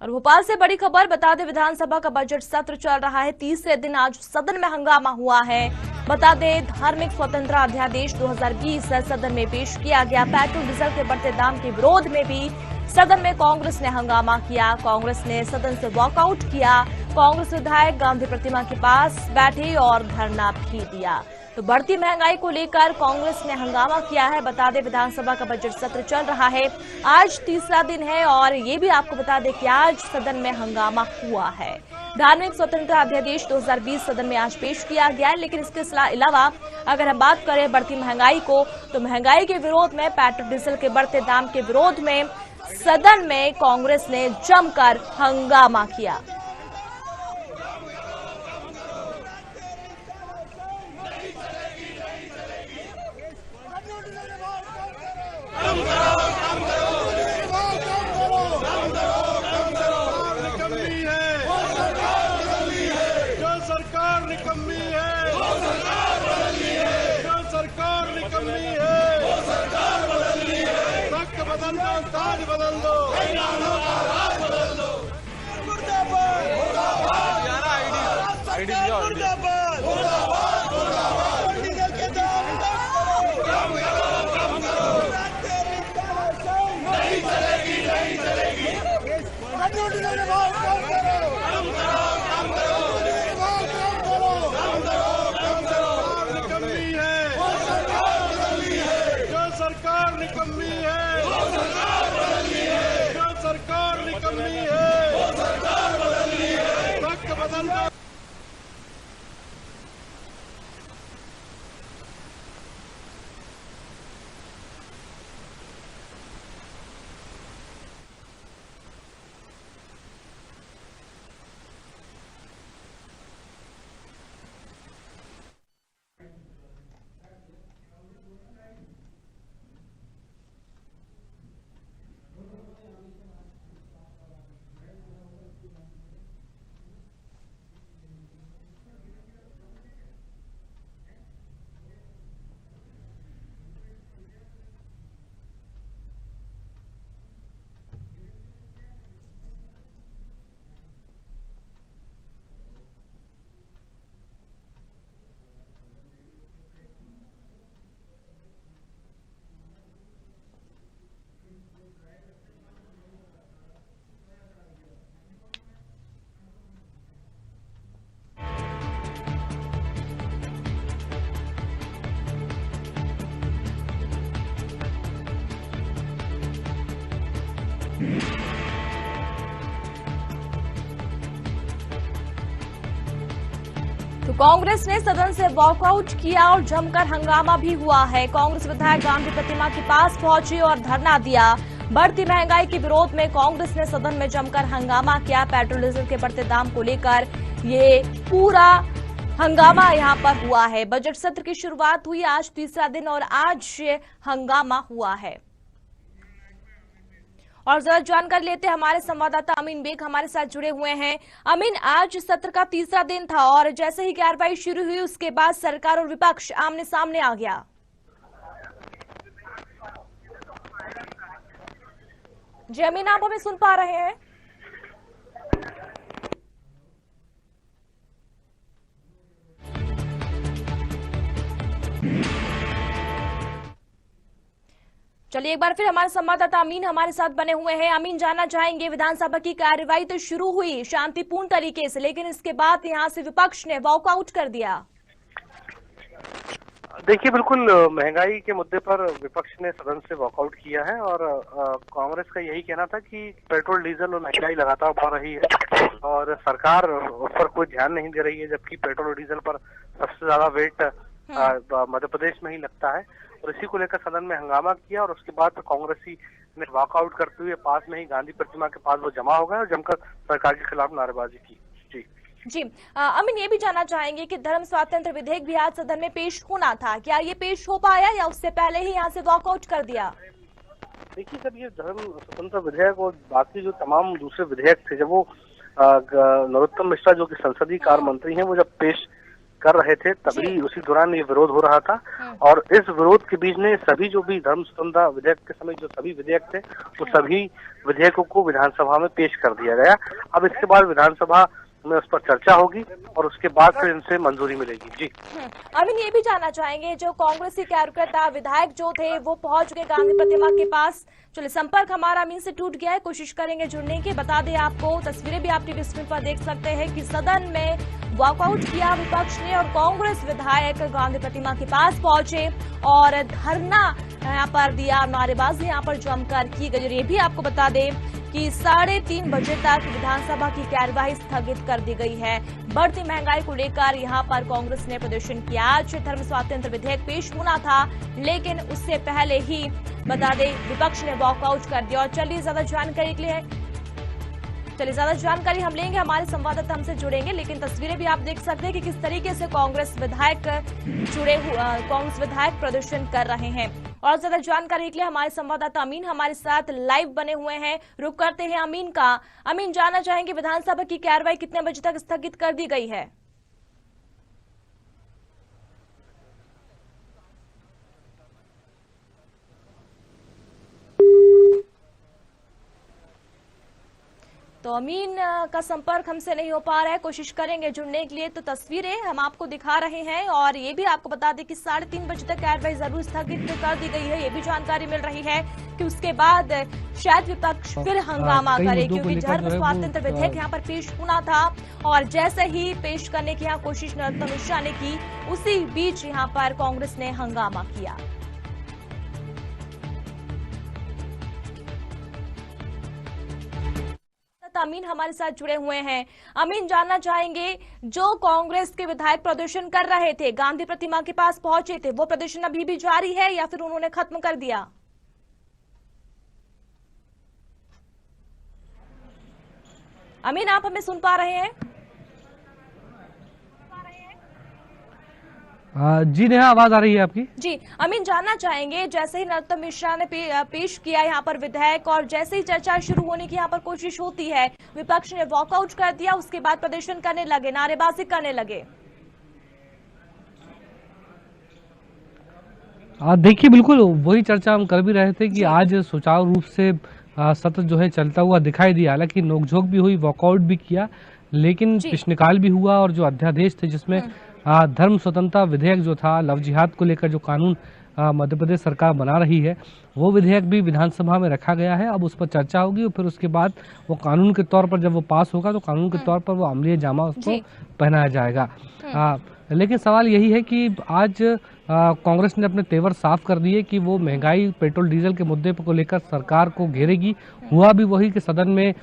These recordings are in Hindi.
और भोपाल से बड़ी खबर बता दें, विधानसभा का बजट सत्र चल रहा है। तीसरे दिन आज सदन में हंगामा हुआ है। बता दें, धार्मिक स्वतंत्रता अध्यादेश 2020 सदन में पेश किया गया। पेट्रोल डीजल के बढ़ते दाम के विरोध में भी सदन में कांग्रेस ने हंगामा किया। कांग्रेस ने सदन से वॉकआउट किया। कांग्रेस विधायक गांधी प्रतिमा के पास बैठे और धरना भी दिया। तो बढ़ती महंगाई को लेकर कांग्रेस ने हंगामा किया है। बता दें, विधानसभा का बजट सत्र चल रहा है, आज तीसरा दिन है और ये भी आपको बता दें कि आज सदन में हंगामा हुआ है। धार्मिक स्वतंत्रता अध्यादेश 2020 सदन में आज पेश किया गया है, लेकिन इसके अलावा अगर हम बात करें बढ़ती महंगाई को, तो महंगाई के विरोध में, पेट्रोल डीजल के बढ़ते दाम के विरोध में सदन में कांग्रेस ने जमकर हंगामा किया। बदल दो, राज बदल दो। मुर्दाबाद, मुर्दाबाद, यार आईडी मुर्दाबाद, मुर्दाबाद, मुर्दाबाद। डीजल के दाम कम करो, नहीं चलेगी, नहीं चलेगी। पेट्रोल डीजल के भाव कम करो, कम करो, कम करो, कम करो, कम करो, कम करो। निकम्मी है, वो सरकार बदलनी है, जो सरकार निकम्मी है, सरकार निकम्मी है, वो सरकार बदलनी है, वक्त बदलना। तो कांग्रेस ने सदन से वॉकआउट किया और जमकर हंगामा भी हुआ है। कांग्रेस विधायक गांधी प्रतिमा के पास पहुंचे और धरना दिया। बढ़ती महंगाई के विरोध में कांग्रेस ने सदन में जमकर हंगामा किया। पेट्रोल डीजल के बढ़ते दाम को लेकर ये पूरा हंगामा यहां पर हुआ है। बजट सत्र की शुरुआत हुई, आज तीसरा दिन और आज हंगामा हुआ है। और जरा जानकारी लेते हैं, हमारे संवाददाता अमीन बेग हमारे साथ जुड़े हुए हैं। अमीन, आज सत्र का तीसरा दिन था और जैसे ही कार्रवाई शुरू हुई उसके बाद सरकार और विपक्ष आमने सामने आ गया। जी अमीन, आप हमें सुन पा रहे हैं? चलिए एक बार फिर हमारे संवाददाता अमीन हमारे साथ बने हुए हैं। अमीन, जानना चाहेंगे, विधानसभा की कार्यवाही तो शुरू हुई शांतिपूर्ण तरीके से, लेकिन इसके बाद यहां से विपक्ष ने वॉकआउट कर दिया। देखिए, बिल्कुल महंगाई के मुद्दे पर विपक्ष ने सदन से वॉकआउट किया है और कांग्रेस का यही कहना था कि पेट्रोल डीजल और महंगाई लगातार बढ़ रही है और सरकार उस पर कोई ध्यान नहीं दे रही है, जबकि पेट्रोल और डीजल पर सबसे ज्यादा वेट मध्य प्रदेश में ही लगता है। और इसी को लेकर सदन में हंगामा किया और उसके बाद कांग्रेसी ने वॉकआउट करते हुए पास में ही गांधी प्रतिमा के पास वो जमा हो गए और जमकर सरकार के खिलाफ नारेबाजी की। जी अमीन, ये भी जानना चाहेंगे कि धर्म स्वातंत्र विधेयक भी आज सदन में पेश होना था, क्या ये पेश हो पाया या उससे पहले ही यहाँ से वॉकआउट कर दिया? देखिए सर, ये धर्म स्वतंत्र विधेयक और बाकी जो तमाम दूसरे विधेयक थे, जब वो नरोत्तम मिश्रा जो कि संसदीय कार्य मंत्री हैं, वो जब पेश कर रहे थे तभी उसी दौरान ये विरोध हो रहा था। और इस विरोध के बीच में सभी जो भी धर्म स्वतंत्रता विधेयक के समय जो सभी विधेयक थे वो सभी विधेयकों को विधानसभा में पेश कर दिया गया। अब इसके बाद विधानसभा में उस पर चर्चा होगी और उसके बाद फिर इनसे मंजूरी मिलेगी। जी अमीन, ये भी जानना चाहेंगे, जो कांग्रेसी कार्यकर्ता विधायक जो थे वो पहुंच गए गांधी प्रतिमा के पास। चलिए, संपर्क हमारा अमीन से टूट गया है, कोशिश करेंगे जुड़ने की। बता दें आपको, तस्वीरें भी आप टीवी स्क्रीन पर देख सकते हैं कि सदन में वॉकआउट किया विपक्ष ने और कांग्रेस विधायक गांधी प्रतिमा के पास पहुंचे और धरना यहाँ पर दिया, नारेबाजी यहाँ पर जमकर की गई। और ये भी आपको बता दें कि 3:30 बजे तक विधानसभा की कार्यवाही स्थगित कर दी गई है। बढ़ती महंगाई को लेकर यहाँ पर कांग्रेस ने प्रदर्शन किया। आज धर्म स्वातंत्र विधेयक पेश होना था, लेकिन उससे पहले ही बता दें विपक्ष ने वॉकआउट कर दिया। और चलिए ज्यादा जानकारी हम लेंगे, हमारे संवाददाता हमसे जुड़ेंगे। लेकिन तस्वीरें भी आप देख सकते हैं कि किस तरीके से कांग्रेस विधायक प्रदर्शन कर रहे हैं। और ज्यादा जानकारी के लिए हमारे संवाददाता अमीन हमारे साथ लाइव बने हुए हैं। रुक करते हैं अमीन का। अमीन, जानना चाहेंगे विधानसभा की कार्यवाही कितने बजे तक स्थगित कर दी गई है? तो अमीन का संपर्क हमसे नहीं हो पा रहा है, कोशिश करेंगे जुड़ने के लिए। तो तस्वीरें हम आपको दिखा रहे हैं और ये भी आपको बता दें कि 3:30 बजे तक कार्यवाही जरूर स्थगित कर दी गई है। ये भी जानकारी मिल रही है कि उसके बाद शायद विपक्ष फिर हंगामा करे, क्योंकि धर्म स्वातंत्र विधेयक यहाँ पर पेश होना था और जैसे ही पेश करने की यहाँ कोशिश नरोत्तम मिश्रा ने की, उसी बीच यहाँ पर कांग्रेस ने हंगामा किया। अमीन हमारे साथ जुड़े हुए हैं। अमीन, जानना चाहेंगे, जो कांग्रेस के विधायक प्रदर्शन कर रहे थे, गांधी प्रतिमा के पास पहुंचे थे, वो प्रदर्शन अभी भी जारी है या फिर उन्होंने खत्म कर दिया? अमीन, आप हमें सुन पा रहे हैं? जी नेहा, आवाज आ रही है आपकी? जी अमीन, जानना चाहेंगे, जैसे ही नरोत्तम मिश्रा ने पेश किया यहाँ पर विधेयक और जैसे ही चर्चा शुरू होने की यहाँ पर कोशिश होती है, विपक्ष ने वॉकआउट कर दिया, उसके बाद प्रदर्शन करने लगे, नारेबाजी करने लगे। देखिए, बिल्कुल वही चर्चा हम कर भी रहे थे कि आज सुचारू रूप से सत्र जो है चलता हुआ दिखाई दिया। हालांकि नोकझोंक भी हुई, वॉकआउट भी किया, लेकिन प्रश्नकाल भी हुआ और जो अध्यादेश थे जिसमें धर्म स्वतंत्रता विधेयक जो था, लव जिहाद को लेकर जो कानून मध्य प्रदेश सरकार बना रही है, वो विधेयक भी विधानसभा में रखा गया है। अब उस पर चर्चा होगी और फिर उसके बाद वो कानून के तौर पर जब वो पास होगा तो कानून के तौर पर वो अमलीय जामा उसको पहनाया जाएगा। लेकिन सवाल यही है कि आज कांग्रेस ने अपने तेवर साफ कर दिए कि वो महंगाई, पेट्रोल डीजल के मुद्दे को लेकर सरकार को घेरेगी। हुआ भी वही कि सदन में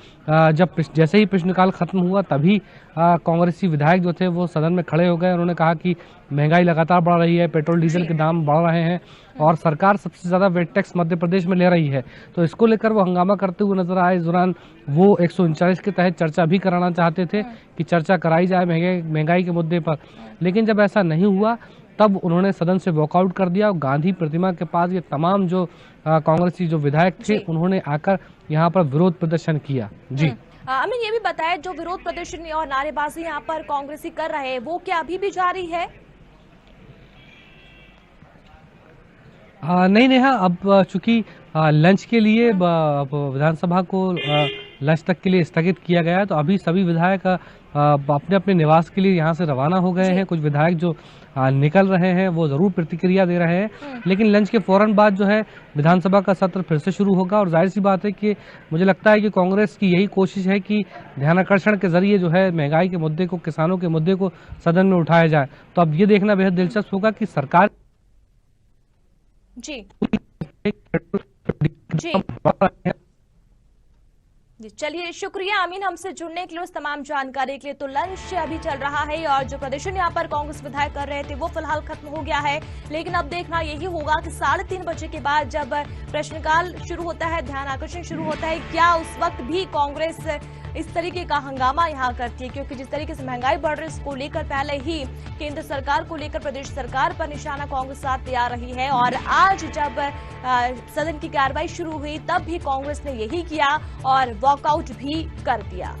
जब जैसे ही प्रश्नकाल खत्म हुआ तभी कांग्रेसी विधायक जो थे वो सदन में खड़े हो गए। उन्होंने कहा कि महंगाई लगातार बढ़ रही है, पेट्रोल डीजल के दाम बढ़ रहे हैं और सरकार सबसे ज्यादा वेट टैक्स मध्य प्रदेश में ले रही है। तो इसको लेकर वो हंगामा करते हुए नजर आए। इस दौरान वो 139 के तहत चर्चा भी कराना चाहते थे कि चर्चा कराई जाए महंगाई के मुद्दे पर, लेकिन जब ऐसा नहीं हुआ तब उन्होंने सदन से वॉकआउट कर दिया। और गांधी प्रतिमा के पास ये तमाम जो कांग्रेसी जो विधायक थे उन्होंने आकर यहाँ पर विरोध प्रदर्शन किया। जी अमीन, ये भी बताया, जो विरोध प्रदर्शन और नारेबाजी यहाँ पर कांग्रेसी कर रहे हैं, वो क्या अभी भी जारी है? नहीं नेहा, अब चूंकि लंच के लिए विधानसभा को लंच तक के लिए स्थगित किया गया है, तो अभी सभी विधायक अपने अपने निवास के लिए यहाँ से रवाना हो गए हैं। कुछ विधायक जो निकल रहे हैं वो जरूर प्रतिक्रिया दे रहे हैं, लेकिन लंच के फौरन बाद जो है विधानसभा का सत्र फिर से शुरू होगा। और जाहिर सी बात है कि मुझे लगता है कि कांग्रेस की यही कोशिश है कि ध्यानाकर्षण के जरिए जो है महंगाई के मुद्दे को, किसानों के मुद्दे को सदन में उठाया जाए। तो अब ये देखना बेहद दिलचस्प होगा कि सरकार जी चलिए, शुक्रिया अमीन हमसे जुड़ने के लिए, उस तमाम जानकारी के लिए। तो लंच अभी चल रहा है और जो प्रदर्शन यहाँ पर कांग्रेस विधायक कर रहे थे वो फिलहाल खत्म हो गया है, लेकिन अब देखना यही होगा कि 3:30 बजे के बाद जब प्रश्नकाल शुरू होता है, ध्यान आकर्षण शुरू होता है, क्या उस वक्त भी कांग्रेस इस तरीके का हंगामा यहाँ करती है? क्योंकि जिस तरीके से महंगाई बढ़ रही है इसको लेकर पहले ही केंद्र सरकार को लेकर प्रदेश सरकार पर निशाना कांग्रेस साधते आ रही है। और आज जब सदन की कार्रवाई शुरू हुई तब भी कांग्रेस ने यही किया और वॉकआउट भी कर दिया।